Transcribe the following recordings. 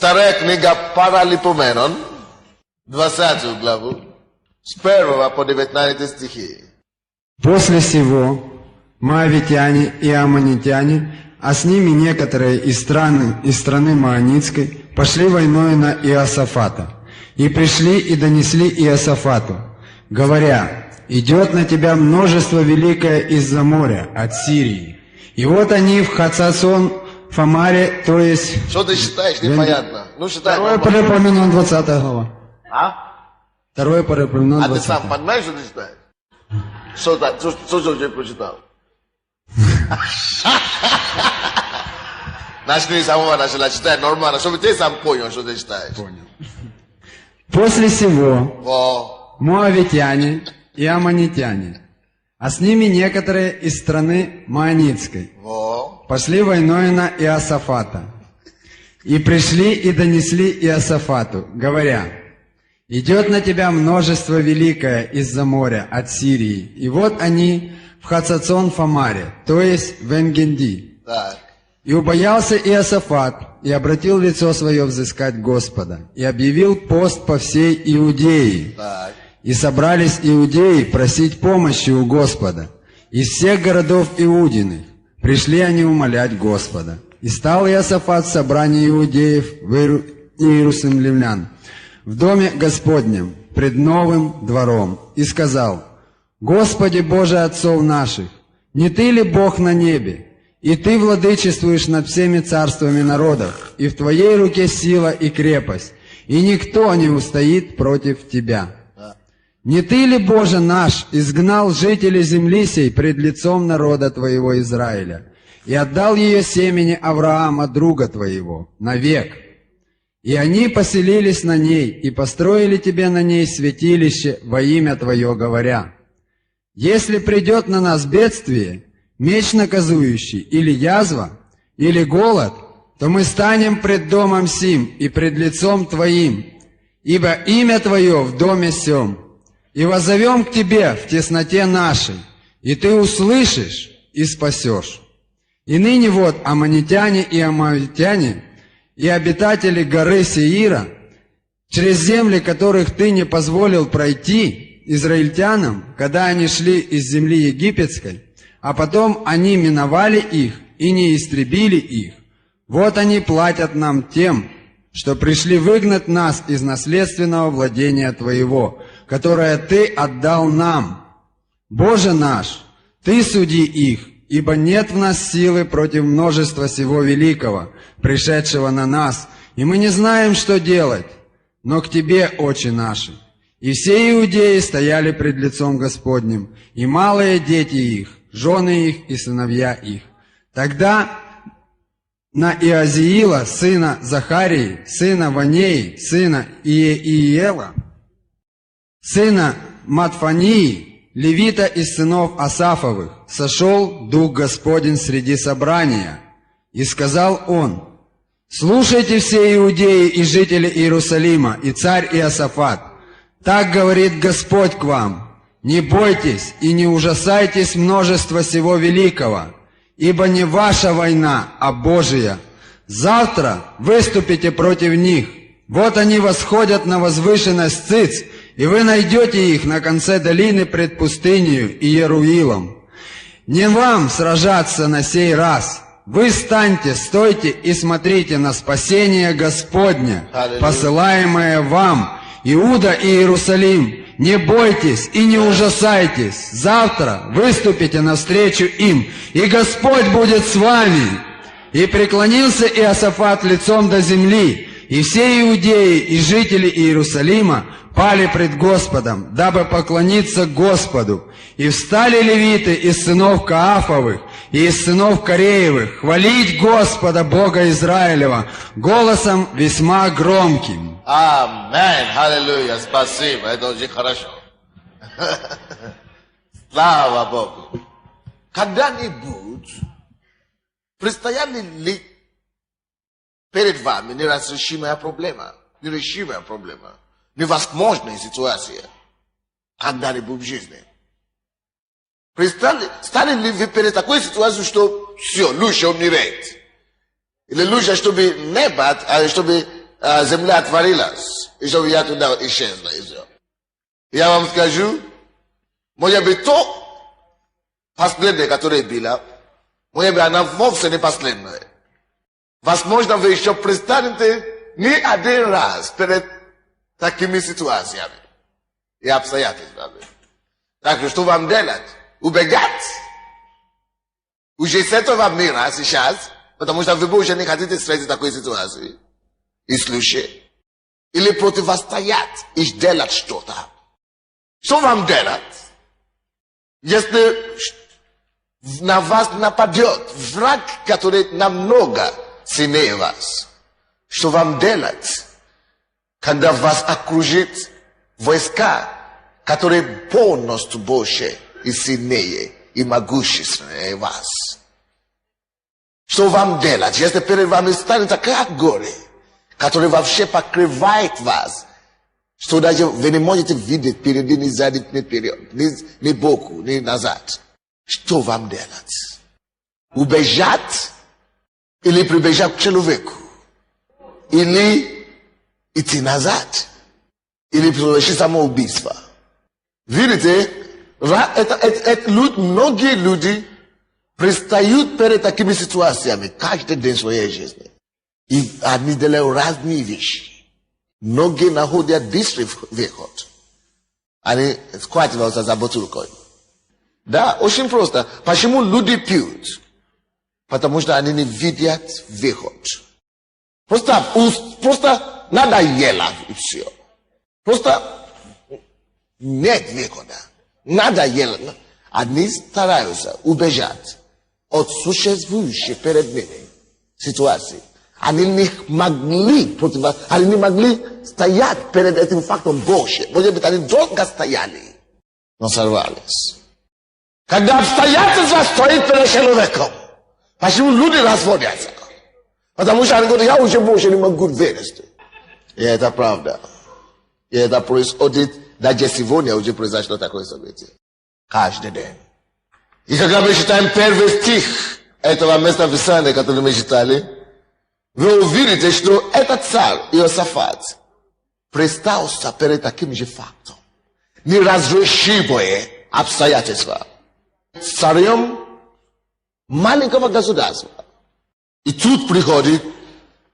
Вторая книга Паралипоменон, 20 главу, с 1 по 19 стихи. После сего моавитяне и аммонитяне, а с ними некоторые из страны Маонитской, пошли войною на Иосафата, и пришли и донесли Иосафату, говоря: «Идет на тебя множество великое из-за моря, от Сирии». И вот они в Хацасон Фамаре, то есть... Что ты считаешь, непонятно. Ну, считай. Второе Паралипоменон, 20 глава. А? Второе Паралипоменон, А ты 20. сам понимаешь, что ты читаешь? Что ты прочитал? Начни с самого начала читать нормально, чтобы ты сам понял, что ты читаешь. Понял. После сего Во. моавитяне и аммонитяне, а с ними некоторые из страны Маонитской, Во. пошли войною на Иосафата. И пришли и донесли Иосафату, говоря: «Идет на тебя множество великое из-за моря, от Сирии». И вот они в Хацацон Фамаре, то есть в Энгенди. Так. И убоялся Иосафат, и обратил лицо свое взыскать Господа, и объявил пост по всей Иудее. Так. И собрались иудеи просить помощи у Господа. Из всех городов Иудиных пришли они умолять Господа. И стал Иосафат в собрании иудеев и иерусалимлян в доме Господнем, пред новым двором, и сказал: «Господи Боже отцов наших, не Ты ли Бог на небе? И Ты владычествуешь над всеми царствами народов, и в Твоей руке сила и крепость, и никто не устоит против Тебя. Не Ты ли, Боже наш, изгнал жителей земли сей пред лицом народа Твоего Израиля, и отдал ее семени Авраама, друга Твоего, навек? И они поселились на ней, и построили Тебе на ней святилище во имя Твое, говоря: если придет на нас бедствие, меч наказующий, или язва, или голод, то мы станем пред домом сим и пред лицом Твоим, ибо имя Твое в доме сем, и воззовем к Тебе в тесноте нашей, и Ты услышишь и спасешь. И ныне вот аммонитяне и амавитяне и обитатели горы Сеира, через земли которых Ты не позволил пройти израильтянам, когда они шли из земли египетской, а потом они миновали их и не истребили их. Вот они платят нам тем, что пришли выгнать нас из наследственного владения Твоего, которое Ты отдал нам. Боже наш, Ты суди их, ибо нет в нас силы против множества сего великого, пришедшего на нас, и мы не знаем, что делать, но к Тебе, Отче наши». И все иудеи стояли пред лицом Господним, и малые дети их, жены их и сыновья их. Тогда на Иозиила, сына Захарии, сына Ванеи, сына Иеиела, сына Матфании, левита из сынов Асафовых, сошел Дух Господень среди собрания, и сказал он: «Слушайте все иудеи и жители Иерусалима, и царь Иосафат, так говорит Господь к вам: не бойтесь и не ужасайтесь множества сего великого, ибо не ваша война, а Божия. Завтра выступите против них. Вот они восходят на возвышенность Циц, и вы найдете их на конце долины пред пустынею и Иеруилом. Не вам сражаться на сей раз. Вы станьте, стойте и смотрите на спасение Господня, посылаемое вам, Иуда и Иерусалим. Не бойтесь и не ужасайтесь. Завтра выступите навстречу им, и Господь будет с вами». И преклонился Иосафат лицом до земли, и все иудеи и жители Иерусалима пали пред Господом, дабы поклониться Господу. И встали левиты из сынов Каафовых и из сынов Кореевых хвалить Господа Бога Израилева голосом весьма громким. Аминь. Аллилуйя. Спасибо. Это очень хорошо. Слава Богу. Когда-нибудь предстояли ли перед вами неразрешимая проблема, нерешимая проблема, невозможная ситуация когда-нибудь в жизни? Стали ли вы перед такой ситуацией, что все, лучше умереть? Или лучше, чтобы небо, чтобы земля отворилась, и что я туда исчезла, и все. Я вам скажу, может быть, то последнее, которое было, может быть, она вовсе не последняя. Возможно, вы еще предстанете не один раз перед такими ситуациями и обстоятельствами. Так что вам делать? Убегать? Уже с этого мира сейчас, потому что вы больше не хотите встретить такой ситуации и слушать. Или противостоять и сделать что-то. Что вам делать? Если на вас нападет враг, который намного сильнее вас, что вам делать, когда вас окружит войска, которые полностью больше и сильнее и могущественнее вас? Что вам делать, если перед вами станет такая горе, которая вообще покрывает вас, что даже вы не можете видеть впереди, ни сзади, ни вперед, ни боку, ни назад? Что вам делать? Убежать или прибежать к человеку? Или идти назад? Или совершить самоубийство? Видите, многие люди пристают перед такими ситуациями каждый день своей жизни. И они делают разные вещи. Многие находят быстрый выход. Они схватываются за бутылкой. Да, очень просто. Почему люди пьют? Потому что они не видят выход. Просто надоело и все. Просто нет выхода. Надоело. Они стараются убежать от существующей перед ними ситуации. Они не могли стоять перед этим фактом больше. Может быть, они долго стояли, но сорвались. Когда обстоятельства стоят перед человеком, почему люди разводятся? Потому что они говорят, я уже больше не могу вырасти. И это правда. И это происходит, даже сегодня уже произошло такое событие. Каждый день. И когда мы читаем первый стих этого места Писания, который мы читали, вы увидите, что этот царь Иосафат пристался перед таким же фактом. Неразрешимые обстоятельства. Царем маленького государства. И тут приходит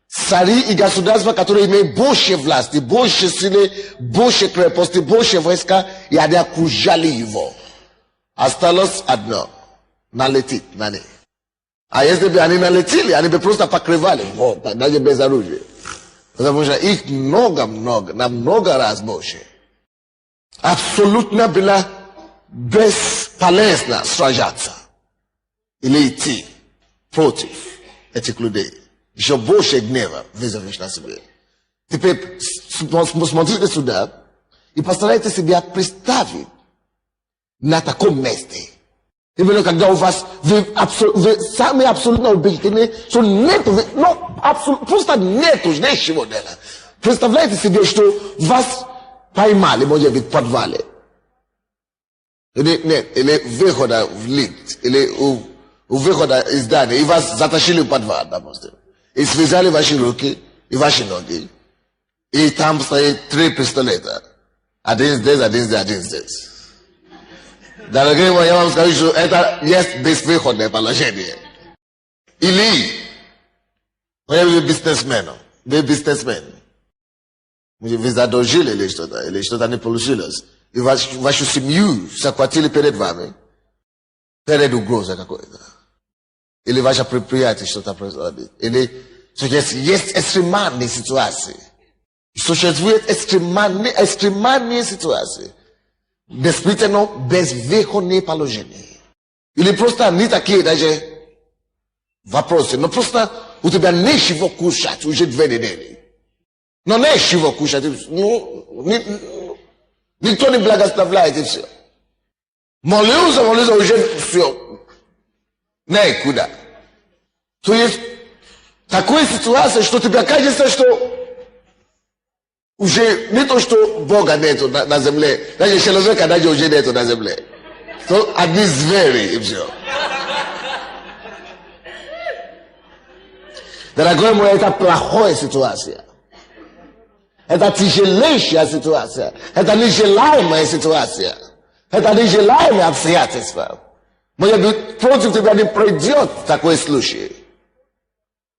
цари и государства, которые имеют больше власти, больше силы, больше крепости, больше войска, и они окружали его. Осталось одно. Налетит на них. А если бы они налетели, они бы просто покрывали. Вот, даже без оружия. Потому что их намного раз больше. Абсолютно было бесполезно сражаться. Или идти против этих людей. Еще больше гнева вызовешь на себе. Теперь смотрите сюда и постарайтесь себя представить на таком месте. Именно когда у вас, вы сами абсолютно убеждены, что нету, просто нету ничего делать. Представляете себе, что вас поймали, может быть, в подвале. Или выхода в лифт, или у выхода из здания, и вас затащили в подвал, допустим. И связали ваши руки и ваши ноги. И там стоит 3 пистолета. Один здесь, один здесь, один здесь. Дорогие мои, я вам скажу, что это есть безвыходное положение. Или вы бизнесмен, вы задолжили или что-то не получилось. И вашу семью захватили перед вами, перед угрозой какой-то. Или ваше предприятие что-то происходит. Или есть экстремальные ситуации. Существуют экстремальные ситуации. Действительно безвыходные положения. Или просто не такие даже вопросы. Но просто у тебя нечего кушать уже 2 недели. Но нечего кушать. Никто не благословляет и все. Молился уже все. Некуда. То есть такая ситуация, что тебе кажется, что уже не то, что Бога нету на земле, даже человека даже уже нету на земле. То одни звери и все. Дорогой мой, это плохая ситуация. Это тяжелейшая ситуация. Это нежелаемая ситуация. Это нежелаемые обстоятельства. Может быть, против тебя не пройдет такой случай.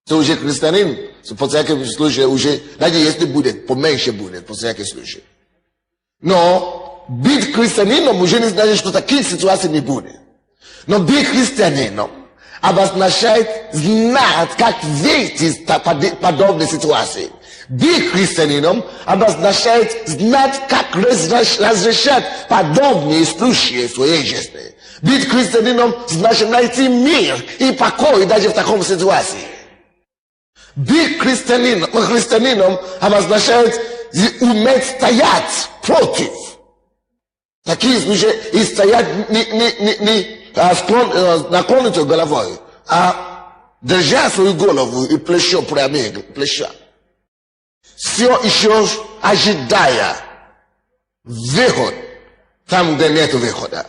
Ты уже христианин, по всякому случаю уже, даже если будет, поменьше будет, по всякому случаю. Но быть христианином уже не значит, что таких ситуаций не будет. Но быть христианином обозначает знать, как выйти из подобной ситуации. Быть христианином обозначает знать, как разрешать подобные случаи в своей жизни. Быть христианином значит найти мир и покой даже в таком ситуации. Быть христианином обозначает уметь стоять против. Такие случаи и стоять не наклониться головой, а держа свою голову и плечо прямее, плеча. Все еще ожидая выход там, где нет выхода.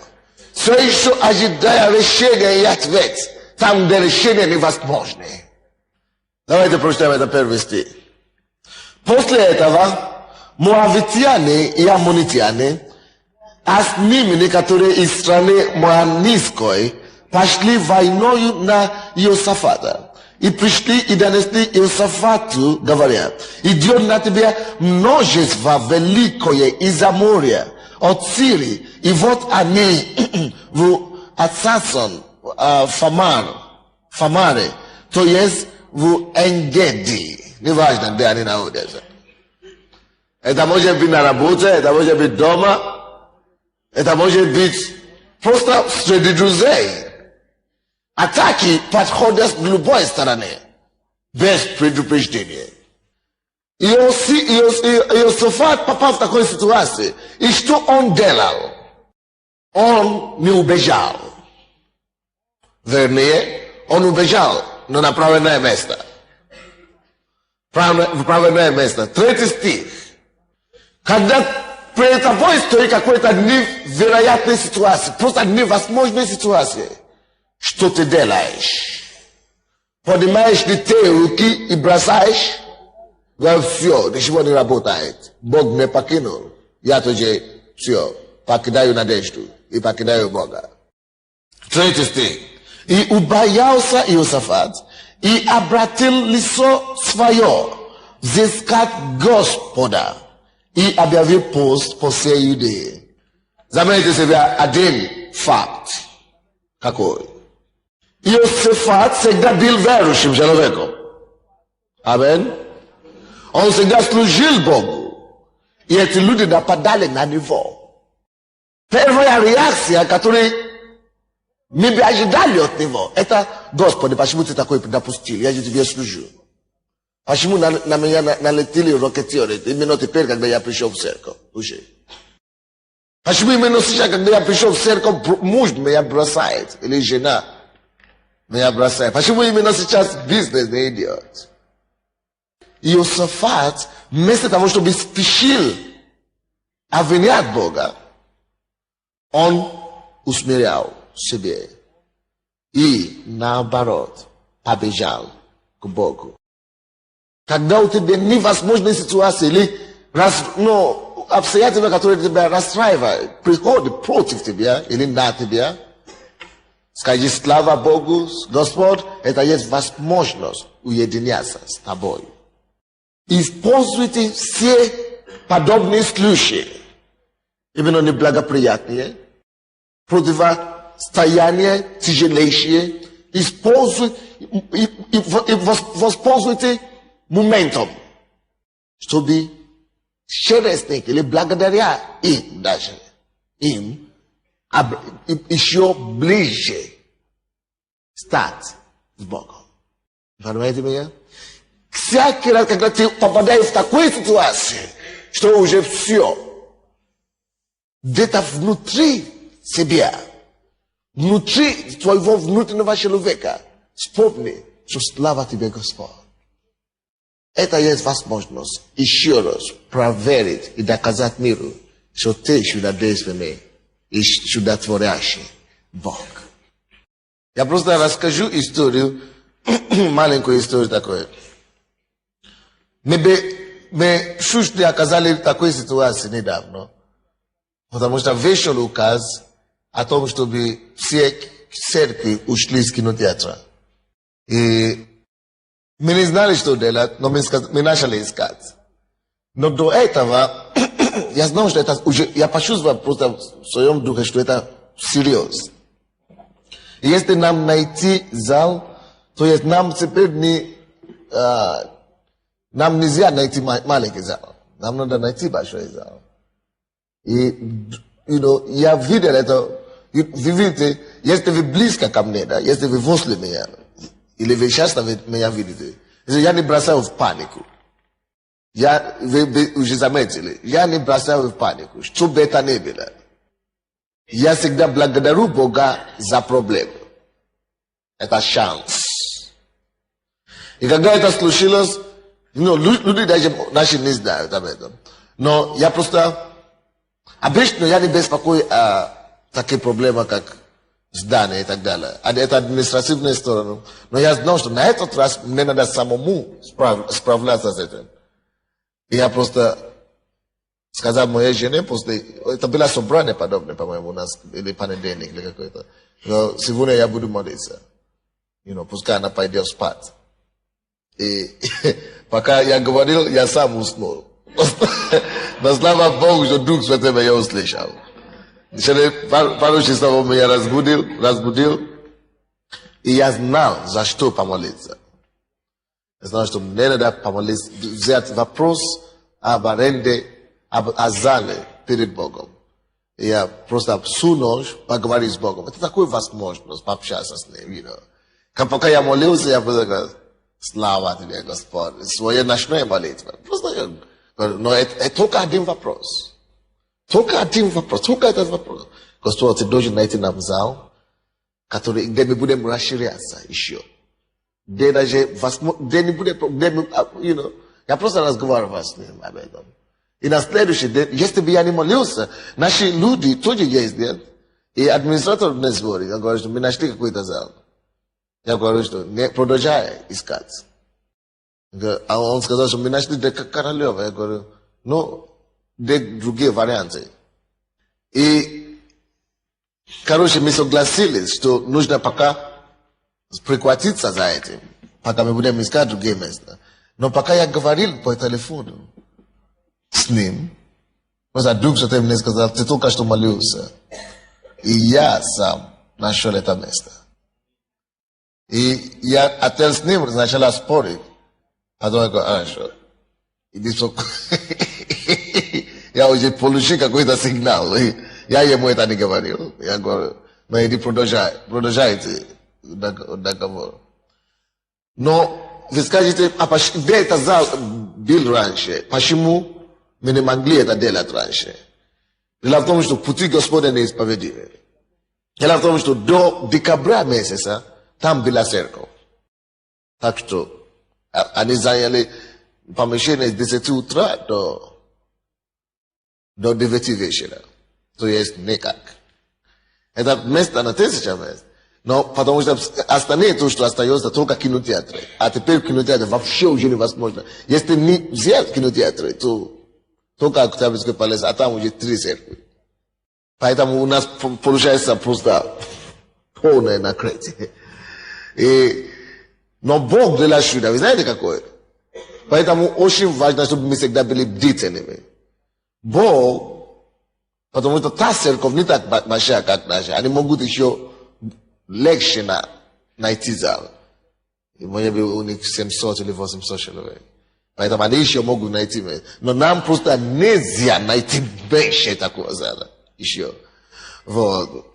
Все еще ожидая решения и ответ там, где решение невозможно. Давайте прочитаем это первый стих. После этого моавитяне и аммонитяне, а с ними некоторые из страны Моанийской, пошли войною на Иосафата. И пришли и донесли Иосафату, говоря: идет на тебя множество великое из-за моря, от Сирии, и вот они в Ацасон, Фамаре, то есть в Энгеди. Неважно, где они находятся. Это может быть на работе, это может быть дома, это может быть просто среди друзей. Атаки подходят с любой стороны, без предупреждения. Иосафат попал в такую ситуацию. И что он делал? Он не убежал. Вернее, он убежал, но на правильное место. В правильное место. 3 стих. Когда перед тобой стоит какой-то невероятной ситуации, просто невозможной ситуации, что ты делаешь? Поднимаешь ли ты руки и бросаешь? Все, ничего не работает. Бог не покинул. Я тоже все, покидаю надежду и покидаю Бога. 3 стих. И убоялся Иосафат, и обратил лицо свое взыскать Господа, и объявил пост по всей Иудее. Заметьте себе один факт. Какой? Иосафат всегда был верующим человеком. Амин. Он всегда служил Богу. И эти люди нападали на него. Первая реакция, которую мы бы ожидали от него, это: Господи, почему ты такой допустил? Я же тебе служу. Почему на меня налетели ракетиры именно теперь, когда я пришел в церковь? Уже. Почему именно сейчас, когда я пришел в церковь, муж меня бросает? Или жена меня бросает? Почему именно сейчас бизнес не идет? Иосафат, вместо того, чтобы спешил обвинять Бога, он усмирял себе и, наоборот, побежал к Богу. Когда у тебя невозможная ситуация или обстоятельства, которые тебя расстраивают, приходят против тебя или на тебя, скажи: слава Богу, Господь, это есть возможность уединяться с тобой. Используйте все подобные случаи, именно неблагоприятные, противостояние тяжелейшее. Используйте и воспользуйте моментом, чтобы через них или благодаря им даже, им еще ближе стать с Богом. Понимаете меня? Всякий раз, когда ты попадаешь в такую ситуацию, что уже все, где-то внутри себя, внутри твоего внутреннего человека, вспомни, что слава тебе, Господь. Это есть возможность еще раз проверить и доказать миру, что ты чудодейственный и чудотворящий Бог. Я просто расскажу историю, маленькую историю такую. Мы бы мы шушли оказали в такой ситуации недавно. Потому что вышел указ о том, чтобы все церкви ушли из кинотеатра. И мы не знали, что делать, но мы начали искать. Но до этого я знал, что это уже, я почувствовал просто в своем духе, что это серьезно. И если нам найти зал, то есть нам теперь нам нельзя найти маленький зал. Нам надо найти большой зал. И, я видел это, вы видите, если вы близко ко мне, да, если вы возле меня, или вы часто меня видите, я не бросаю в панику. Вы уже заметили, я не бросаю в панику, что бы это ни было. Я всегда благодарю Бога за проблему. Это шанс. И когда это случилось, люди даже не знают об этом. Но я просто... Обычно я не беспокоюсь о таких проблемах, как здание и так далее. Это административная сторона. Но я знал, что на этот раз мне надо самому справляться с этим. И я просто сказал моей жене после... Это было собрание подобное, по-моему, у нас, или понедельник, или какой-то. Но сегодня я буду молиться. Пускай она пойдет спать. И пока я говорил, я сам уснул. Но слава Богу, что Дух Святой меня услышал. Пару часов он меня разбудил. И я знал, за что помолиться. Я знал, что мне надо помолиться, взять вопрос об аренде, о зале перед Богом. И я просто всю ночь поговорил с Богом. Это такая возможность пообщаться с Ним. Пока я молился, я просто говорил, слава тебе, Господь. Своя ночная молитва. Просто но это только один вопрос. Только этот вопрос. Господь, ты должен найти нам зал, где мы будем расширяться еще. Где не будем, я просто разговаривал с ним об этом. И на следующий день, если бы я не молился, наши люди тоже ездят, и администратор не звонит. Я говорю, что мы нашли какой-то зал. Я говорю, что не продолжай искать. А он сказал, что мы нашли для Королева. Я говорю, где другие варианты. И, мы согласились, что нужно пока прихватиться за этим, пока мы будем искать другие места. Но пока я говорил по телефону с ним, просто Дух Святой мне сказал, ты только что молился. И я сам нашел это место. И я опять с ним сначала спорить. Потом я говорю, хорошо. Я уже получил какой-то сигнал. Я ему это не говорил. Я говорю, но иди продолжайте договор. Но вы скажете, где этот зал был раньше? Почему мы не могли это делать раньше? Дело в том, что пути Господа неисповедимы. Дело в том, что до декабря месяца там была церковь. Так что они заняли помещение с 10 утра до 9 вечера. То есть никак. Это место на 1000 мест. Но потому что остальные то, что остается, только кинотеатры. А теперь кинотеатры вообще уже невозможно. Если не взять кинотеатры, то только Октябрьский палац, а там уже 3 церкви. Поэтому у нас получается просто полное накрытие. Но Бог для чуда, вы знаете какое? Поэтому очень важно, чтобы мы всегда были бдительными. Бог, потому что та церковь не так большая, как наша. Они могут еще легче найти зал. И может быть у них 700 или 800 человек. Поэтому они еще могут найти. Но нам просто нельзя найти больше такого зала. Еще. Вот.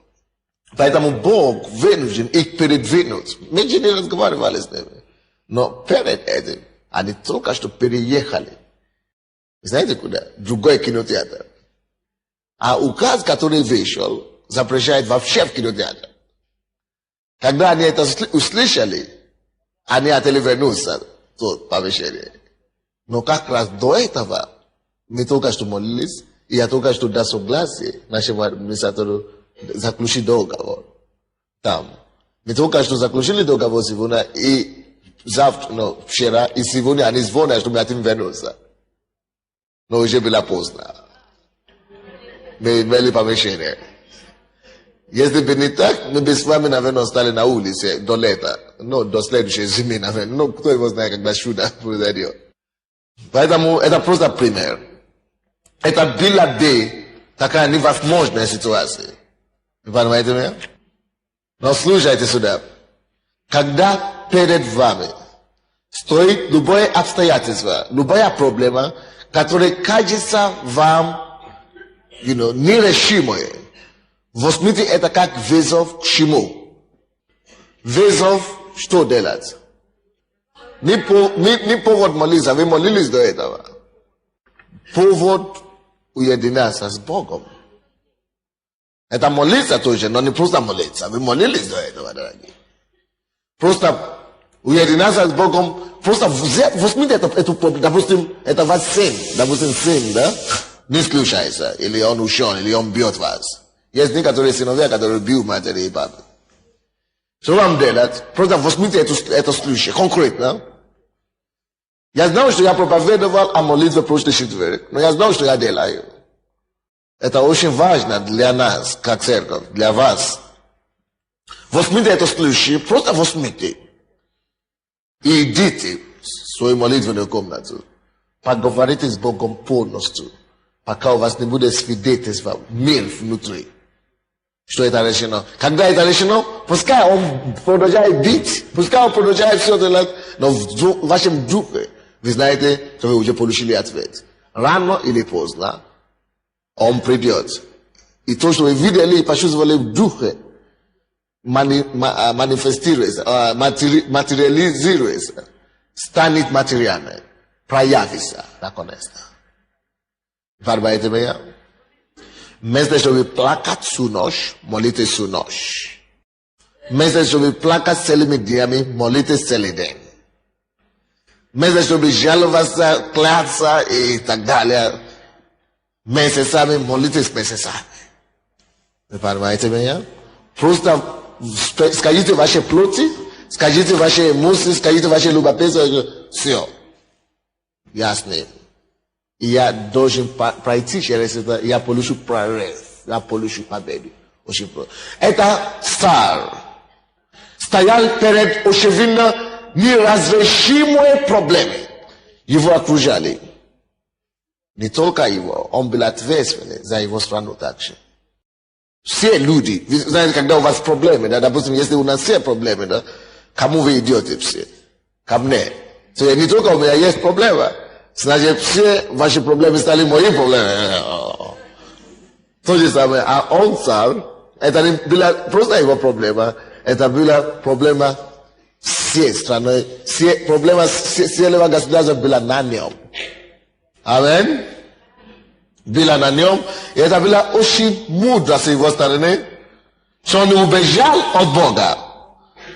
Поэтому Бог вынужден их передвинуть. Мы же не разговаривали с ними. Но перед этим они только что переехали. Знаете куда? Другой кинотеатр. А указ, который вышел, запрещает вообще в кинотеатр. Когда они это услышали, они хотели вернуться в то помещение. Но как раз до этого мы только что молились, и я только что дал согласие нашему администратору заключить договор там. Мы только что заключили договор сегодня, и завтра, вчера, и сегодня они звонят, что мы хотим вернуться. Но уже было поздно. Мы имели помещение. Если бы не так, мы бы с вами, наверное, стали на улице до лета. Ну, до следующей зимы, наверное. Ну, кто его знает, когда чудо произойдет. Поэтому это просто пример. Это было бы такая невозможная ситуация. Вы понимаете меня? Но слушайте сюда. Когда перед вами стоит любое обстоятельство, любая проблема, которая кажется вам, нерешимой, возьмите это как вызов к чему? Вызов, что делать? Не повод молиться, вы молились до этого. Повод уединяться с Богом. Это молиться тоже, но не просто молиться. Вы молились до этого, дорогие. Просто уединяться с Богом, просто возьмите эту, допустим, это ваш сын, да? Не исключается, или он ушел, или он бьет вас. Есть некоторые сыновья, которые бьют матери и папы. Что вам делать? Просто возьмите это случай, конкретно. Я знал, что я проповедовал о молитве прошлый четверг, но я знал, что я делаю. Это очень важно для нас, как церковь, для вас. Возьмите это случай, просто возьмите. И идите в свою молитвенную комнату. Поговорите с Богом полностью, пока у вас не будет свидетельства, мир внутри. Что это решено? Когда это решено, пускай он продолжает бить, пускай он продолжает все делать, но в вашем духе, вы знаете, что вы уже получили ответ. Рано или поздно он придет. И то, что вы видели и почувствовали в духе, манифестируется, материализируется, станет материальным, проявится, наконец-то. Понимаете меня? Вместо чтобы плакать всю ночь, молитесь всю ночь. Вместо чтобы плакать целыми днями, молитесь целый день. Вместо чтобы жаловаться, кляться и так далее, месяцами, молитесь месяцами. Вы понимаете меня? Просто скажите ваши плоти, скажите ваши эмоции, скажите ваши любопытства, все. Ясно. И я должен пройти через это, я получу прорыв, я получу победу. Очень просто. Это царь стоял перед очевидно неразрешимой проблемой. Его окружали. Не только его, он был ответственный за его страну также. Все люди, вы знаете, когда у вас проблемы, да, допустим, если у нас все проблемы, да, кому вы идете все? Ко мне. То не только у меня есть проблема, значит, все ваши проблемы стали мои проблемы. То же самое, а он царь, это не была просто его проблема, это была проблема всей страны, проблема целого государства была на нем. Амин. Была на нем, и это было очень мудро с его стороны, что он не убежал от Бога,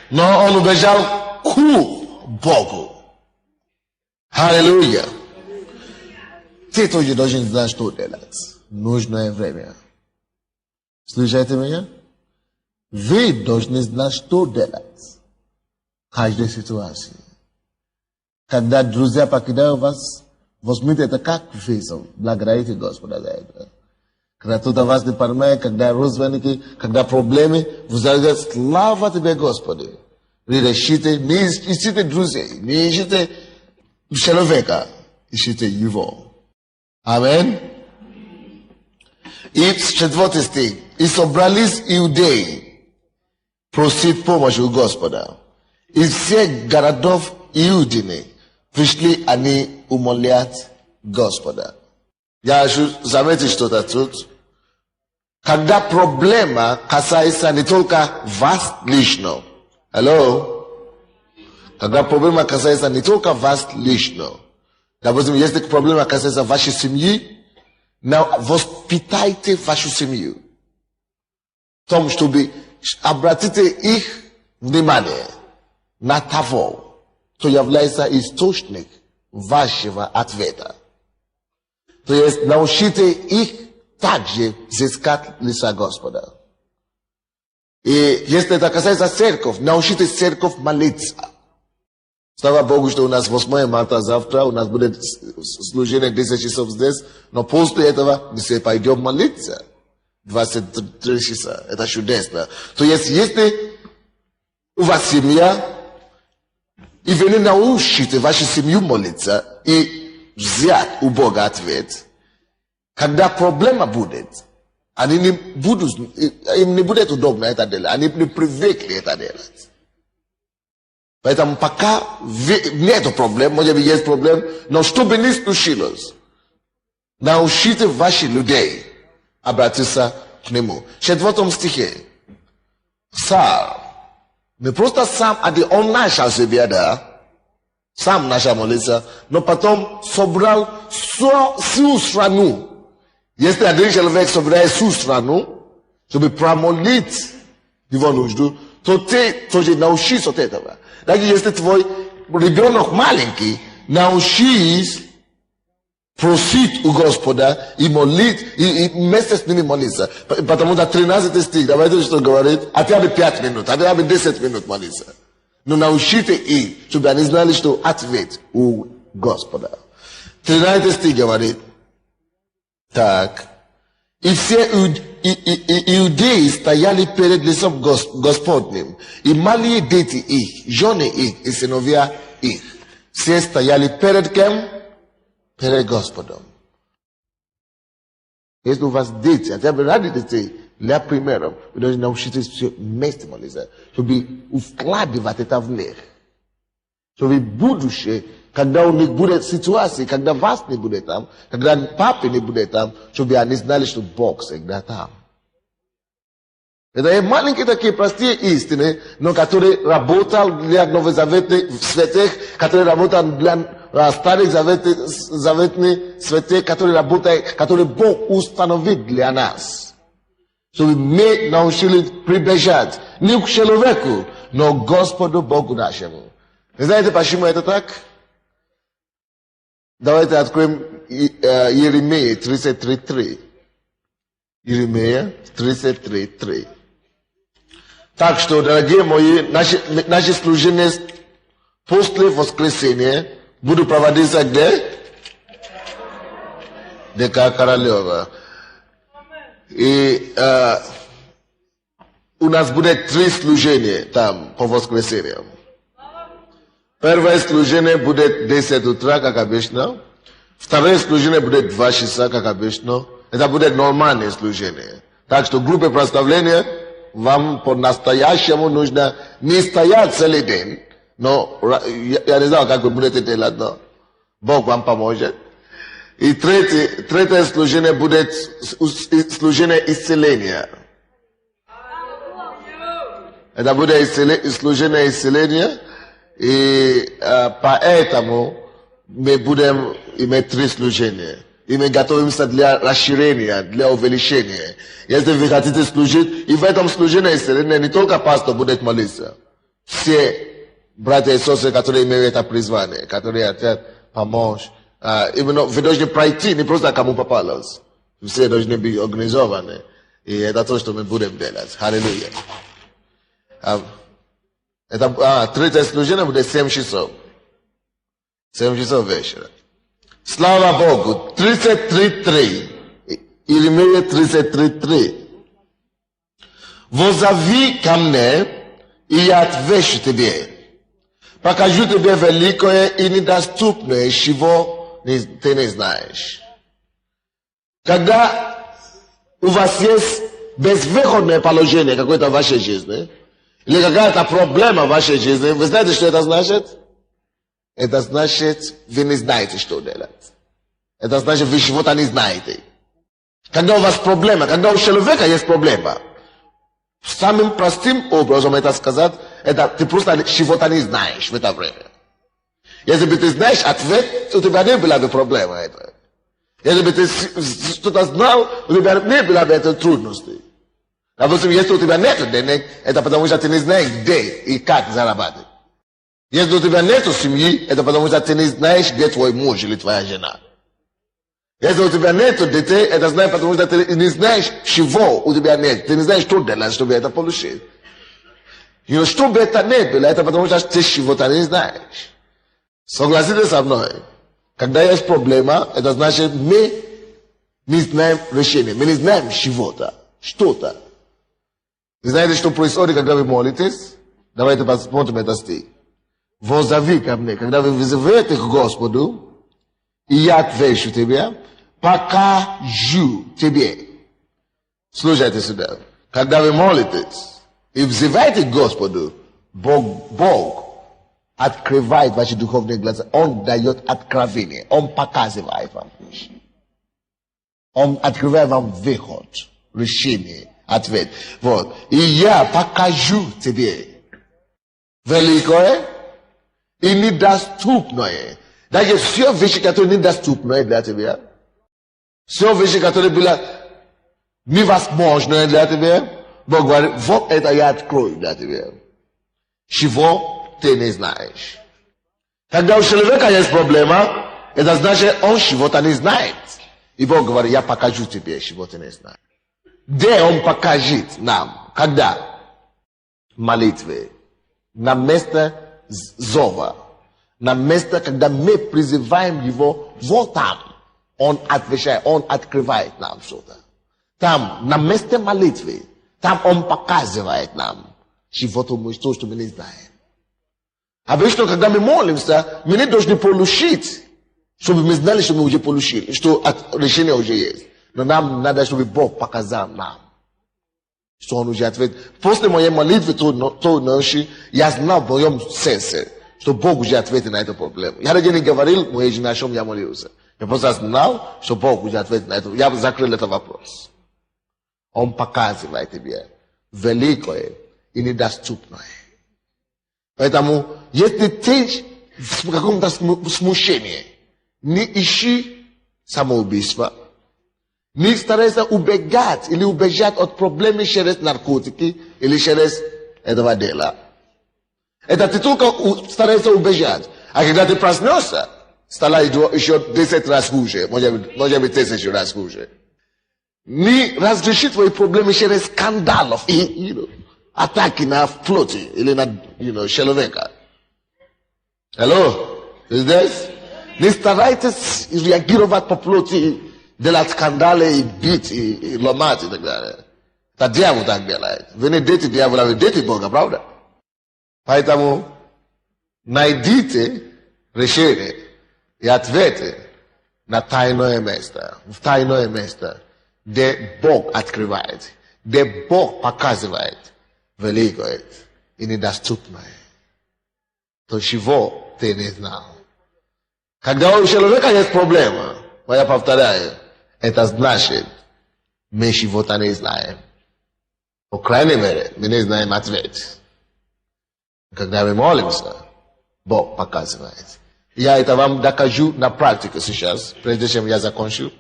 но он убежал к Богу. Аллилуйя. Ты тоже должен знать, что делать. Нужное время. Слышите меня? Вы должны знать, что делать в каждой ситуации. Когда друзья покидают вас, возьмите это как вызов. Благодарите Господа за это. Когда кто-то вас не понимает, когда родственники, когда проблемы, вы скажете, слава тебе, Господи. Вы решите, не ищите друзей, не ищите человека, ищите его. Амин. И 4 стих. И собрались иудеи просить помощи у Господа. Из всех городов Иудины пришли они умолять Господа. Я хочу заметить что-то тут. Когда проблема касается не только вас лично. Алло? Когда проблема касается не только вас лично. Допустим, если проблема касается вашей семьи, воспитайте вашу семью. В том, чтобы обратите их внимание на того, кто является источник вашего ответа. То есть научите их также взыскать лица Господа. И если это касается церковь, научите церковь молиться. Слава Богу, что у нас 8 марта завтра, у нас будет служение 10 часов здесь, но после этого мы все пойдем молиться. 23 часа. Это чудесно. То есть, если у вас семья, и вы научите вашу семью молиться и взять у Бога ответ, когда проблема будет, они не будут, им не будет удобно это делать, они не привыкли это делать. Поэтому пока нет проблем, может быть есть проблем, но чтобы не случилось, научите ваших людей обратиться к Нему. В 4 стихе. Псалм. Не просто сам, он начал себе, да? Сам начал молиться, но потом собрал всю страну. Если один человек собирает всю страну, чтобы промолить его нужду, то ты тоже научись от этого. Так если твой ребенок маленький, научись просить у Господа и молить, и вместе с ними молиться. Потому что 13 стих, давайте что говорит, хотя бы 5 минут, хотя бы 10 минут молиться. Но научите их, чтобы они знали, что ответ у Господа. 13 стих говорит, так, и все иудеи стояли перед лицом Господним, и малые дети их, жены их и сыновья их, все стояли перед кем? Перед Господом. Если у вас дети, хотя бы ради детей, для примера, вы должны научиться все вместе молиться, чтобы вкладывать это в них. Чтобы будущее, когда у них будет ситуация, когда вас не будет там, когда папы не будет там, чтобы они знали, что Бог всегда там. Это маленькие такие простые истины, но которые работают для новозаветных святых, которые работают для старых заветных святых, которые работают, которые Бог установит для нас. Чтобы мы научились прибежать не к человеку, но к Господу Богу нашему. Вы знаете, почему это так? Давайте откроем Иеремия 33:3. Иеремия 33:3. Так что, дорогие мои, наши служения после воскресения будут проводиться где? ДК Королева. И у нас будет 3 служения там по воскресеньям. Первое служение будет 10 утра, как обычно. Второе служение будет 2 часа, как обычно. Это будет нормальное служение. Так что группа прославления вам по-настоящему нужно не стоять целый день. Но я не знаю, как вы будете делать, но Бог вам поможет. И третье служение будет служение исцеления. Это будет служение исцеления. И поэтому мы будем иметь 3 служения. И мы готовимся для расширения, для увеличения. Если вы хотите служить, и в этом служении исцеления не только пастор будет молиться. Все братья и сестры, которые имеют это призвание, которые хотят помочь. Именно вы должны пройти, не просто кому попалось. Все должны быть организованы. И это то, что мы будем делать. Аллилуйя. Это третье служение будет 7 часов. 7 часов вечера. Слава Богу. 33:3. Иеремия 33:3. Воззови ко мне, и я отвечу тебе. Покажу тебе великое и недоступное, чего ты не знаешь. Когда у вас есть безвыходное положение какое-то в вашей жизни, или какая-то проблема в вашей жизни, вы знаете, что это значит? Это значит, вы не знаете, что делать. Это значит, вы чего-то не знаете. Когда у вас проблема, когда у человека есть проблема, самым простым образом это сказать, это ты просто чего-то не знаешь в это время. Если бы ты знаешь ответ, у тебя не было бы проблема этого. Если бы ты что-то знал, у тебя не было бы этой трудности. Допустим, если у тебя нет денег, это потому что ты не знаешь, где и как зарабатывать. Если у тебя нет семьи, это потому что ты не знаешь, где твой муж или твоя жена. Если у тебя нет детей, это значит, потому что ты не знаешь, чего у тебя нет. Ты не знаешь, что делать, чтобы это получить. И что бы это ни было, это потому что ты чего-то не знаешь. Согласитесь со мной? Когда есть проблема, это значит, мы не знаем решения, мы не знаем чего-то, что-то. Вы знаете, что происходит, когда вы молитесь? Давайте посмотрим этот стих. «Воззови ко мне, когда вы вызовете к Господу, и я отвечу тебе, покажу тебе». Слушайте сюда. Когда вы молитесь и взываете к Господу, Бог открывает ваши духовные глаза. Он дает откровение. Он показывает вам вещи. Он открывает вам выход, решение, ответ. Вот. И я покажу тебе великое и недоступное. Даже все вещи, которые недоступны для тебя, все вещи, которые были невозможны для тебя, Бог говорит, вот это я открою для тебя. Чего ты не знаешь. Когда у человека есть проблема, это значит, он чего-то не знает. И Бог говорит, я покажу тебе, чего ты не знаешь. Где он покажет нам? Когда? Молитве. На место зова. На место, когда мы призываем его, вот там. Он отвечает, он открывает нам что-то. Там, на месте молитвы, там он показывает нам чего-то, что мы не знаем. Обычно, когда мы молимся, мы не должны получить, чтобы мы знали, что мы уже получили, что решение уже есть. Но нам надо, чтобы Бог показал нам, что Он уже ответил. После моей молитвы той ночи, я знал в моем сердце, что Бог уже ответил на эту проблему. Я даже не говорил моей жене, о чем я молился. Я просто знал, что Бог уже ответил на это. Я закрыл этот вопрос. Он показывает тебе великое и недоступное. Поэтому, если ты в каком-то смущении, не ищи самоубийства, не старайся убегать или убежать от проблемы через наркотики или через этого дела. Это ты только старайся убежать. А когда ты проснешься, стало еще 10 раз хуже, может быть 1000 раз хуже. Не разреши твои проблемы через скандалов и атаки на флоте или на человека. Hello? Is this? Не старайтесь реагировать по плоти, делать скандалы и бить, и ломать и так далее. Это дьявол так делает. Вы не дети дьявола, вы дети Бога, правда? Поэтому найдите решение и ответы на тайное место. В тайное место, где Бог открывает, где Бог показывает великое и недоступное. То, чего ты не знал. Когда у человека есть проблема, я повторяю, это значит, мы чего-то не знаем. По крайней мере, мы не знаем ответ. Когда мы молимся, Бог показывает. Я это вам докажу на практике сейчас, прежде чем я закончу.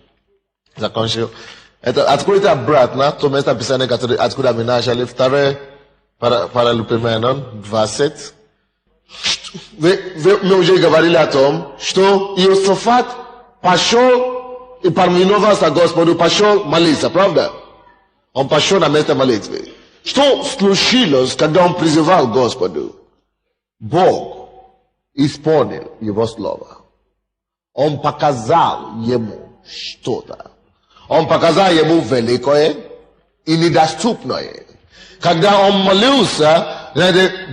Это откройте обратно то место Писания, откуда мы начали, 2 Паралипоменон 20. Мы уже говорили о том, что Иосафат пошел и поминовался Господу, пошел молиться, правда? Он пошел на место молитвы. Что случилось, когда он призывал Господу? Бог исполнил его слово. Он показал ему что-то. Он показал ему великое и недоступное. Когда он молился,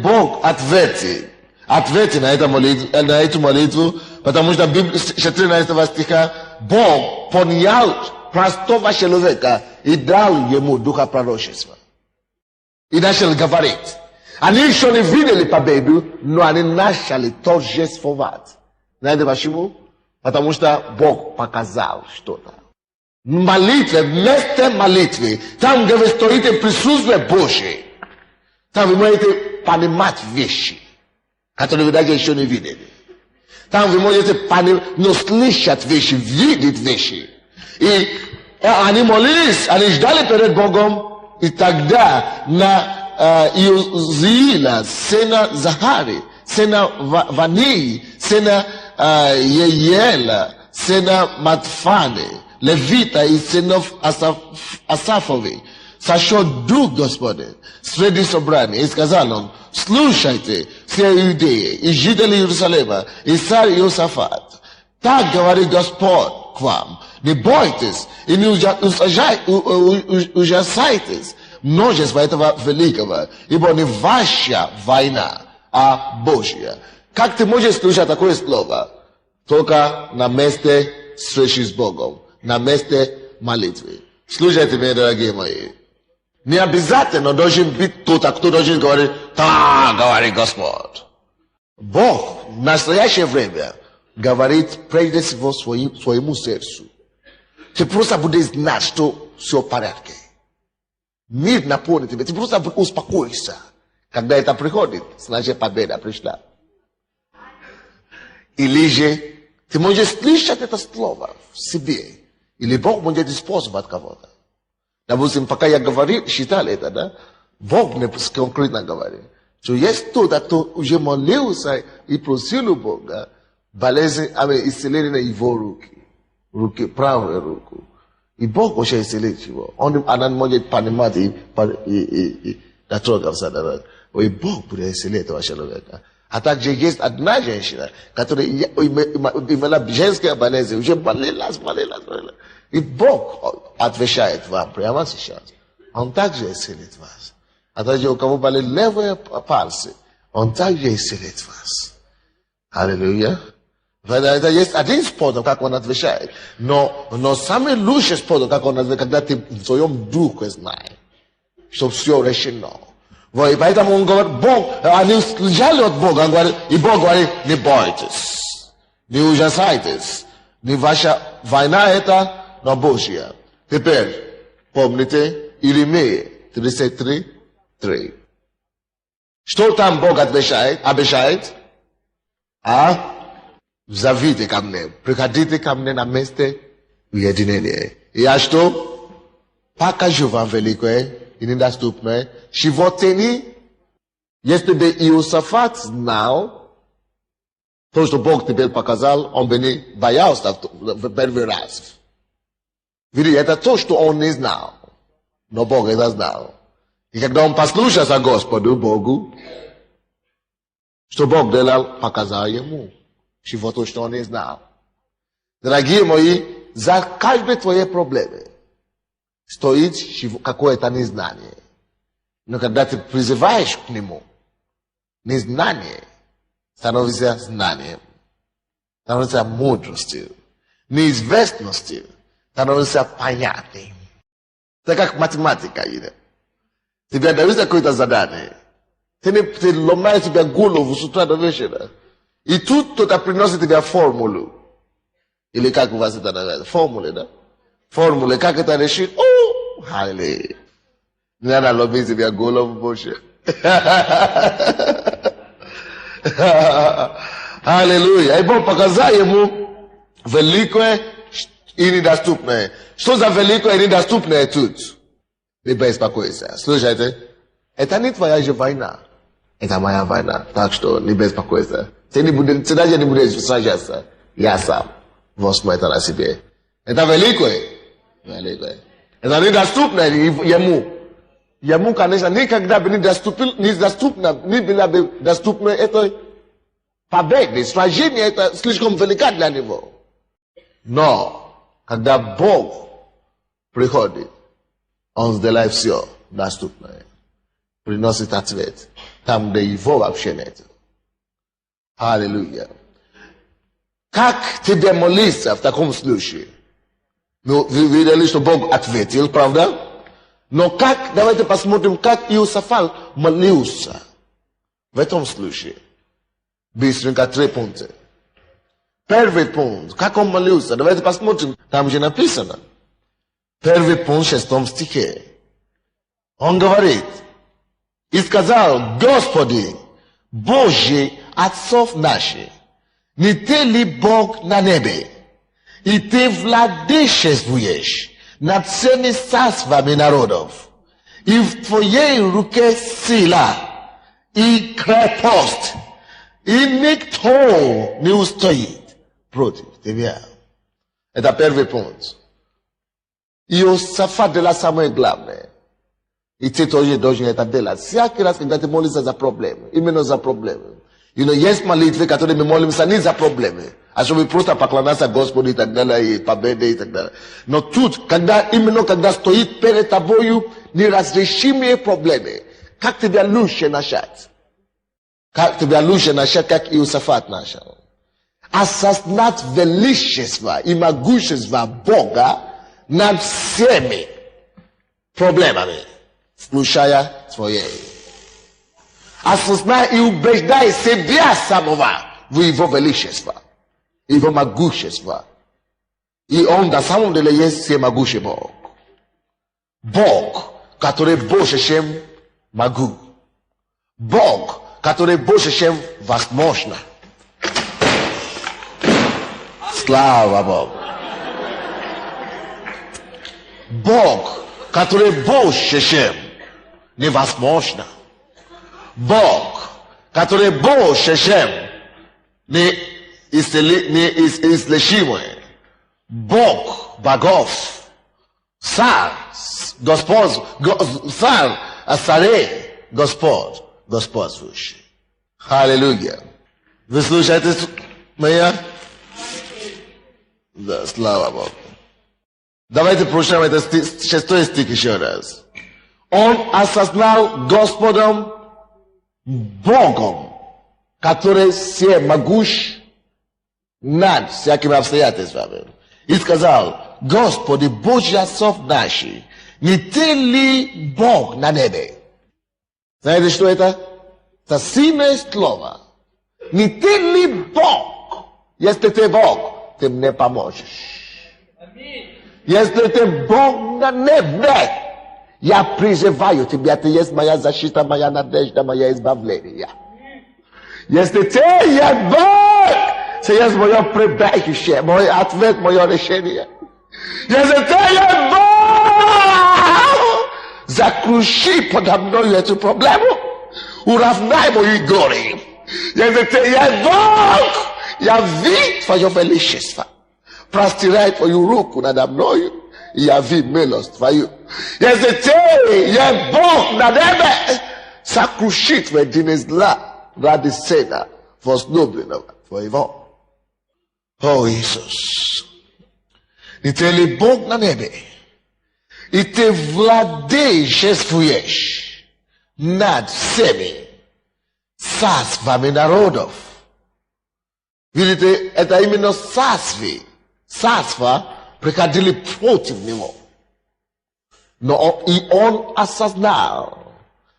Бог ответил на эту молитву, потому что Библия 14 стиха, Бог поднял простого человека и дал ему духа пророчества. И начал говорить. Они еще не видели победу, но они начали торжествовать. Знаете почему? Потому что Бог показал что-то. Молитва, вместо молитвы, там, где вы стоите в присутствии Божьем, там вы можете понимать вещи, которые вы даже еще не видели. Там вы можете слышать вещи, видеть вещи. И они молились, они ждали перед Богом, и тогда на Иозиила, сына Захари, сына Вани, сына Еела, сына Матфани, Левита и сынов Асафови, сошел Дух Господень среди собрания и сказал им: слушайте, все иудеи, и жители Иерусалима, и царь Иосафат. Так говорит Господь к вам. Не бойтесь и не ужасайтесь множества этого великого, ибо не ваша война, а Божья. Как ты можешь слушать такое слово? Только на месте встречи с Богом, на месте молитвы. Слушайте меня, дорогие мои. Не обязательно должен быть кто-то, кто должен говорить, так говорит Господь. Бог в настоящее время говорит прежде всего своему сердцу. Ты просто будешь знать, что все в порядке. Мир наполнит тебя. Ты просто успокоишься. Когда это приходит, значит победа пришла. Или же ты можешь слышать это слово в себе. Или Бог может использовать кого-то. Допустим, пока я говорил, считал это, да? Бог мне конкретно говорит, что есть кто-то, кто уже молился и просил у Бога болезнь, исцеление на его руки, правую руку. И Бог может исцелить его. Она может понимать и дотрогаться до этого. И Бог будет исцелить этого человека. А также есть одна женщина, которая имела женская болезнь, уже молилась. И Бог отвечает вам прямо сейчас. Он также исцелит вас. А также у кого болит левые пальцы, Он также исцелит вас. Аллилуйя. Это есть один способ, как Он отвечает. Но самый лучший способ, как Он отвечает, когда ты в своем духе знаешь, что все решено. И поэтому Он говорит, Бог, они слышали от Бога, Он говорит, и Бог говорит, не бойтесь, не ужасайтесь, не ваша война это, но Божья. Теперь, помните, Иеремия 33:3. Что там Бог обещает? Зовите ко мне, приходите ко мне на месте уединения. И я что? Покажу вам великое и недоступное. Животные, если бы Иосафат знал, то, что Бог тебе показал, он бы не боялся в первый раз. Видите, это то, что он не знал. Но Бог это знал. И когда он послушался Господу, Богу, что Бог делал, показал ему. Чего-то, что он не знал. Дорогие мои, за каждой твоей проблемой стоит какое-то незнание. Но когда ты призываешь к нему, незнание становится знанием, становится мудростью, неизвестностью становится понятным. Это как математика. Тебе дают какое-то задание. Ты ломаешь себе голову с утра до вечера. И тут кто-то приносит тебе формулу. Или как у вас это называется? Формулы, да? Формулы. Как это решить? О, аллилуйя. Не надо ломить себе голову больше. Аллилуйя. И Бог показал ему великое и недоступное. Что за великое и недоступное тут? Не беспокойся. Слушайте, это не твоя же война. Это моя война. Так что не беспокойся. Ты даже не будешь сражаться. Я сам возьму это на себе. Это великое. Это недоступное ему. Ему, конечно, никогда бы не было бы доступно это победы. Сражение это слишком велико для него. Но, когда Бог приходит, Он сделает все доступное. Приносит ответ. Там, где его вообще нет. Аллилуйя. Как тебе молиться в таком случае? Ну, вы видели, что Бог ответил, правда? Но как, давайте посмотрим, как Иосафат молился в этом случае. Быстренько 3 пункта. Первый пункт, как он молился, давайте посмотрим, там же написано. Первый пункт, 6 стихе. Он говорит, и сказал, Господи, Боже отцов наших, не ты ли Бог на небе, и ты владычествуешь над всеми царствами народов, и в твоей руке сила и крепость, и никто не устоит против тебя. Это первый пункт. Иосафат делал самое главное. И ты тоже должен это делать. Всякий раз, когда ты молишься за проблемы, именно за проблемы. Есть молитвы, которые мы молимся не за проблемы, а чтобы просто поклоняться Господу и так далее, и победы и так далее. Но тут, когда стоит перед тобою неразрешимые проблемы, как тебе лучше начать? Как тебе лучше начать, как Иосафат начал? Осознать величество и могущество Бога над всеми проблемами, включая своей. Осознай и убеждай себя самого в его величество, его могущество. И он на самом деле есть всемогущий Бог. Бог, который больше, чем могу. Бог, который больше, чем возможно. Слава Богу. Бог, который больше, чем невозможно. Бог, который больше, чем неизлечимый. Бог богов. Царь, Господь, царь царей, Господь, господствующий. Аллилуйя. Вы слушаете меня? Да, слава Богу. Давайте прочитаем этот 6 стих еще раз. Он осознал Господом Богом, который всемогущ над всякими обстоятельствами. И сказал: Господи, Божий отцов наших, не ты ли Бог на небе? Знаете, что это? Это сильное слово. Не ты ли Бог? Если ты Бог, ты мне поможешь. Если ты Бог на небе, я призываю тебя, ты есть моя защита, моя надежда, моя избавление. Если ты есть Бог, ты есть мое прибежище, мой ответ, мое решение. Если ты есть Бог, закруши подо мной эту проблему, уравняй мои горе. Если ты есть Бог, я вижу твое величество. Простирай твою руку надо мною, и яви милость твою. Если ты есть Бог на небе, сокруши твои дни зла ради сына возлюбленного твоего. О, Иисус, и ты ли Бог на небе, и ты владеешь над всеми царствами народов. Видите, это именно царства приходили против него. Но и он осознал,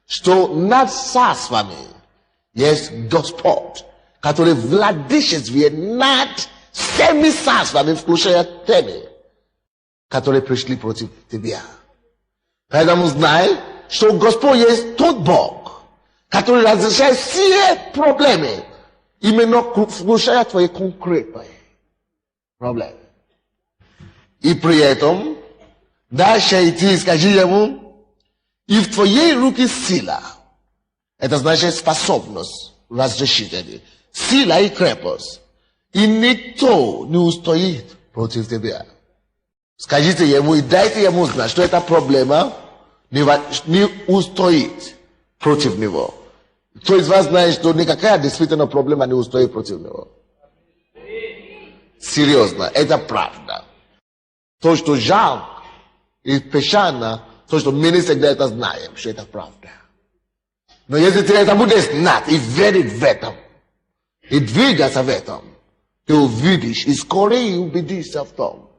что над царствами есть Господь, который владычествует над всеми царствами, включая теми, которые пришли против тебя. Поэтому знай, что Господь есть тот Бог, который разрешает все проблемы, именно включая твои конкретные проблемы. И при этом дальше идти, скажи ему: и в твоей руке сила. Это значит способность разрешить это. Сила и крепость. И никто не устоит против тебя. Скажите ему и дайте ему знать, что эта проблема не устоит против него. Кто из вас знает, что никакая действительно проблема не устоит против него? Серьезно, это правда. То, что жалко и печально, то, что мы не всегда это знаем, что это правда. Но если ты это будешь знать и верить в этом, и двигаться в этом, ты увидишь и скорее убедишься в том,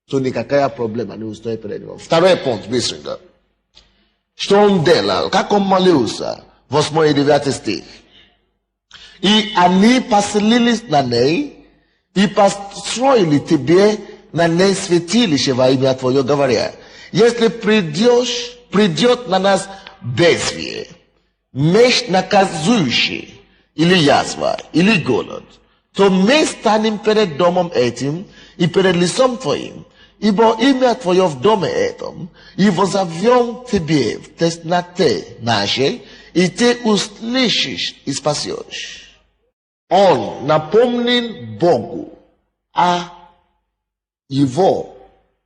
что никакая проблема не устоит перед ним. Второй пункт, быстренько. Что он делал? Как он молился? 8 и 9 стих. И они поселились на ней, и построили тебе на ней святилище во имя Твое, говоря: если придет на нас бедствие, меч наказующий, или язва, или голод, то мы станем перед домом этим и перед лицом Твоим, ибо имя Твое в доме этом, и возовьем Тебе в тесноте нашей, и Ты услышишь и спасешь. Он напомнил Богу о его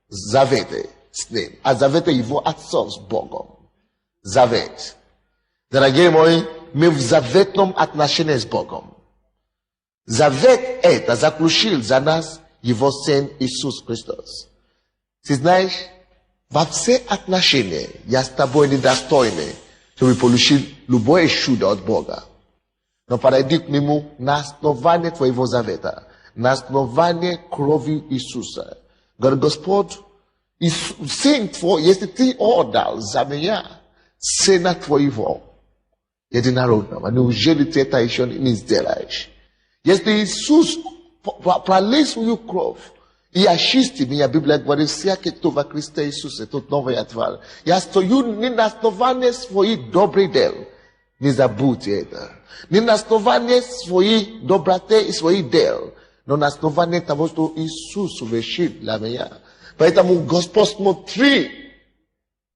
завете с ним, о завете его отцов с Богом. завет. Дорогие мои, мы в заветном отношении с Богом. Завет это заключил за нас Его Сын Иисус Христос. Ты знаешь, во все отношения я с тобой недостойный, чтобы получить любое чудо от Бога. Но подойди к Нему на основании Твоего завета, на основании крови Иисуса. Говорит, Господь, Сын Твой, если Ты отдал за меня Сына Твоего, единородного, неужели Ты это еще не сделаешь? Если Иисус пролил свою кровь и очистил меня, Библия говорит, всякий, кто во Христе Иисусе, тот новая тварь. Я стою не на основании своих добрых дел. Не забудьте это. Не на основании своей доброты и своих дел, но на основании того, что Иисус совершил для меня. Поэтому, Господь, смотри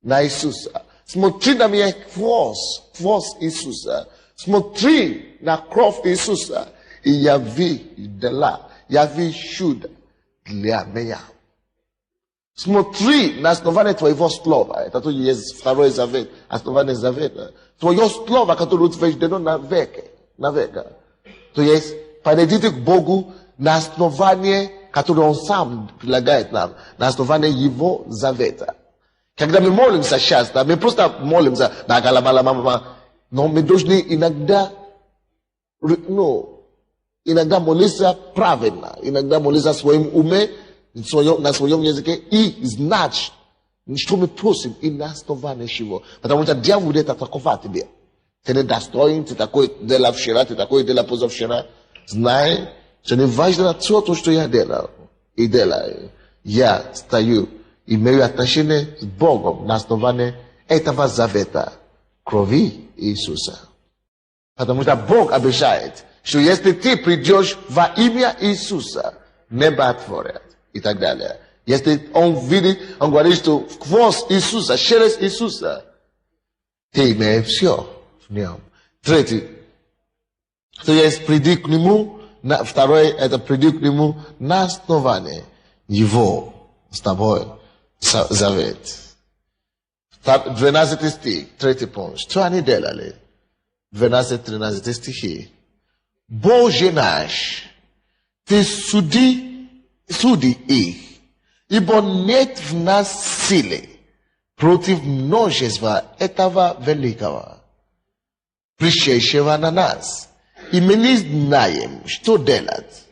на Иисуса. Смотри на меня хвост Иисуса. Смотри на кровь Иисуса. И яви дела, яви чудо для меня. Смотри на основании Твоего слова. Это тоже есть второй завет, основание завета. Твое слово, которое утверждено навеки. То есть, подойдите к Богу на основании, которое Он сам предлагает нам, на основании Его завета. Когда мы молимся часто, мы просто молимся, но мы должны иногда молиться правильно, иногда молиться в своем уме, на своем языке и знать, что мы просим и на основании чего. Потому что дьявол будет атаковать тебя. Ты недостоин, ты такой делал вчера, ты такой делал позавчера. Знай, что не важно то, что я делал и делаю. Я стою, имею отношение с Богом на основании этого завета, крови Иисуса. Потому что Бог обещает, что если ты придешь во имя Иисуса, небо отворят и так далее. Если Он видит, Он говорит, что хвост Иисуса, через Иисуса, ты имеешь все в Нем. Третий, то есть приди к Нему, второе, это приди к Нему на основании Его с тобой завет. 12 стих, третий пункт. Что они делали? 12-13 стихи. Боже наш, Ты суди их, ибо нет в нас силы против множества этого великого, пришедшего на нас. И мы не знаем, что делать,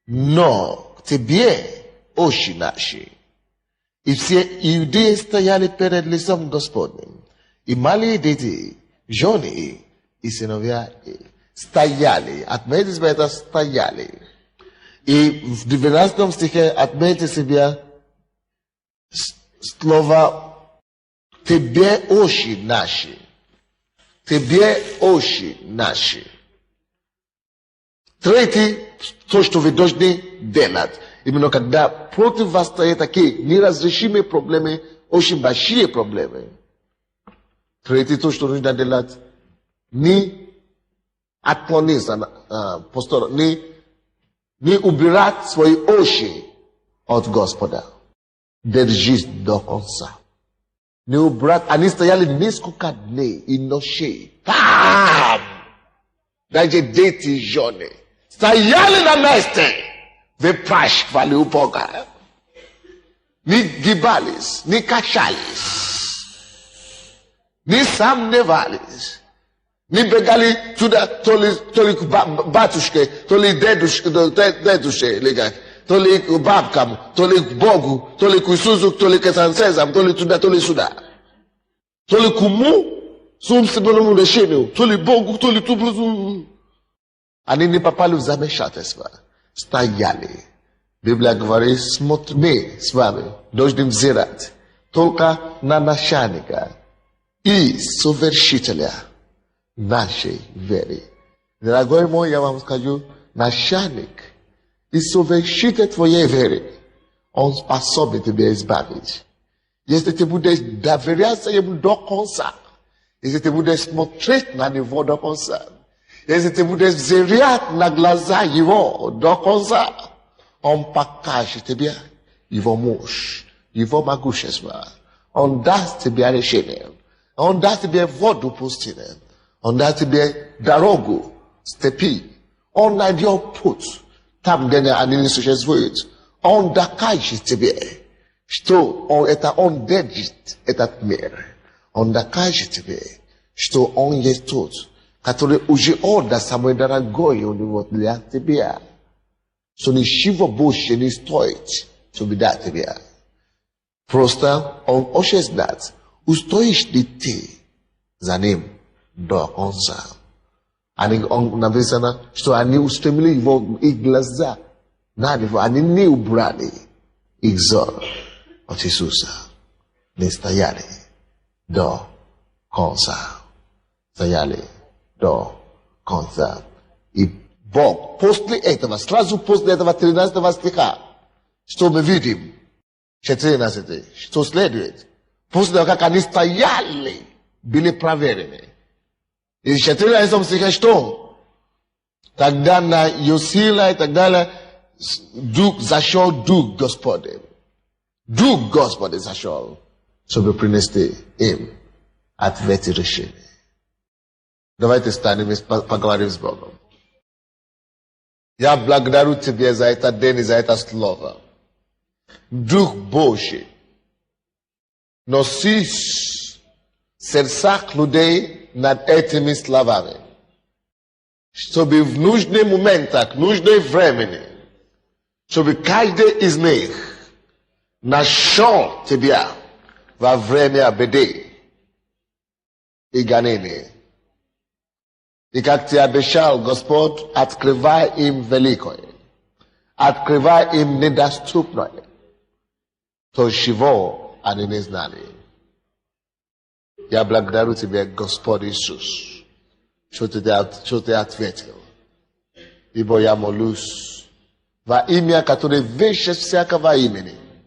но к Тебе, очи наши. И все иудеи стояли перед лицом Господним, и малые дети, жены и сыновья стояли. Отметьте себе это, стояли. И в 12 стихе отметьте себе слово «Тебе очи наши». Тебе очи наши. Третий, то, что вы должны делать. Именно когда против вас стоят такие неразрешимые проблемы, очень большие проблемы. Третий, то, что нужно делать, не отклониться, не убирать свои очи от Господа. Держись до конца. Не убрать, они стояли несколько дней и ночей. Там! Даже дети жены. Стояли на месте. Выпрашивали у Бога. Не гибались, не качались. Не сомневались. Не бегали туда, то ли к батюшке, то ли дедушке, то ли к бабкам, то ли к Богу, то ли к Иисусу, то ли к Сансезам, то ли туда, то ли сюда. То ли к уму, собственному решению, то ли Богу, то ли туда. Они не попали в замешательство. Стояли. Библия говорит, мы с вами должны взирать только на начальника и совершителя нашей веры. Дорогой мой, я вам скажу, начальник и совершитель твоей веры, он способен тебя избавить. Если ты будешь доверяться ему до конца, если ты будешь смотреть на него до конца, если ты будешь взирать на глаза его до конца, он покажет тебе его мощь, его могущество. Он даст тебе решение. On da тебе воду пустыне. Он даст тебе дорогу, степи. Он найдет путь, там, где они не существуют. Он докажет тебе, что он держит этот мир. Он докажет тебе, что он есть тот, который уже отдал самое дорогое у него для тебя. Что ничего больше не стоит, чтобы дать тебе. Просто он хочет знать, устоишь ли ты за ним до конца. Он написано, что они устремили его их глаза на него, они не убрали их взор от Иисуса, не стояли до конца. Стояли до конца. И Бог после этого, сразу после этого 13 стиха, что мы видим, 14, что следует, после того, как они стояли, были проверены. И 14 стиха что? Тогда на Иосила и так далее зашел Дух Господень. Дух Господень зашел, чтобы принести им ответ и решение. Давайте станем и поговорим с Богом. Я благодарю Тебя за этот день и за это слово. Дух Божий, носись в сердцах людей над этими словами, чтобы в нужный момент, в нужное времени, чтобы каждый из них нашел Тебя во время беды и гонения. И как Ты обещал, Господь, открывай им великое, открывай им недоступное, то, чего они не знали. Я благодарю Тебя, Господь Иисус, что Ты ответил. Ибо я молюсь во имя, которое выше всякого имени,